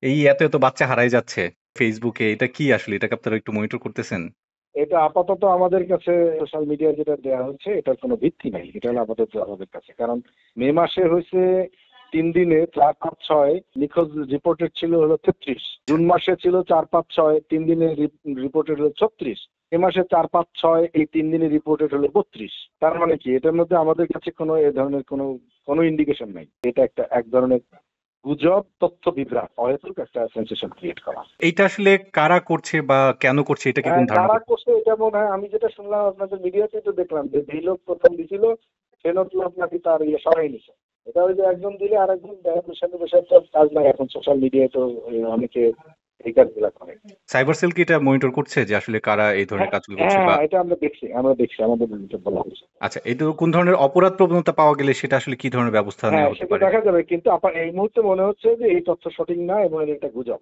এই এত এত বাচ্চা হারাই যাচ্ছে ফেসবুকে, এটা কি আসলে? এটাকে আপনারা একটু মনিটর করতেছেন? এটা আপাতত আমাদের কাছে সোশ্যাল মিডিয়া যেটা দেওয়া হচ্ছে এটার কোনো ভিত্তি নাই, এটা হলো আপাতত আমাদের কাছে। কারণ মে মাসে হয়েছে 3 দিনে 4, 5, 6 নিখোঁজ রিপোর্টেড ছিল হলো 33। জুন মাসে ছিল 4, 5, 6 3 দিনে রিপোর্টেড হলো 36। এ মাসে 4, 5, 6 এই 3 দিনে রিপোর্টেড হলো 32। তার মানে কি এটার মধ্যে আমাদের কাছে কোনো এ ধরনের কোনো কোনো ইন্ডিকেশন নাই। এটা একটা এক ধরনের গুজব, তথ্য বিভ্রাট, অহেতুক একটা সেন্সেশন ক্রিয়েট করা। এইটা আসলে কারা করছে বা কেন করছে, এটা কি হ্যাঁ, কোন ধারণা কারা করছে? করছে এটা মনে হয়, আমি যেটা শুনলাম আপনাদের মিডিয়াতে তো দেখলাম যে যেই লোক প্রথম দিছিল সে লোক নাকি তার সরাই নিছে। এটা ওই যে একজন দিলে আরেকজন দেখার সাথে বসে তো কাজ নাই, এখন সোশ্যাল মিডিয়ায় তো অনেকে এই কাজগুলা করে। সাইবার সেল কি এটা মনিটর করছে যে আসলে কারা এই ধরনের হ্যাঁ কাজগুলো করছে হ্যাঁ, বা এটা আমরা দেখছি আমাদের মধ্যে বলা হয়েছে। আচ্ছা, এটা কোন ধরনের অপরাধ প্রবণতা পাওয়া গেলে সেটা আসলে কি ধরনের ব্যবস্থা হ্যাঁ নেওয়া হতে সেটা পারে? দেখা যাবে, কিন্তু এই মুহূর্তে মনে হচ্ছে যে এই তথ্য সঠিক না এবং এটা একটা গুজব।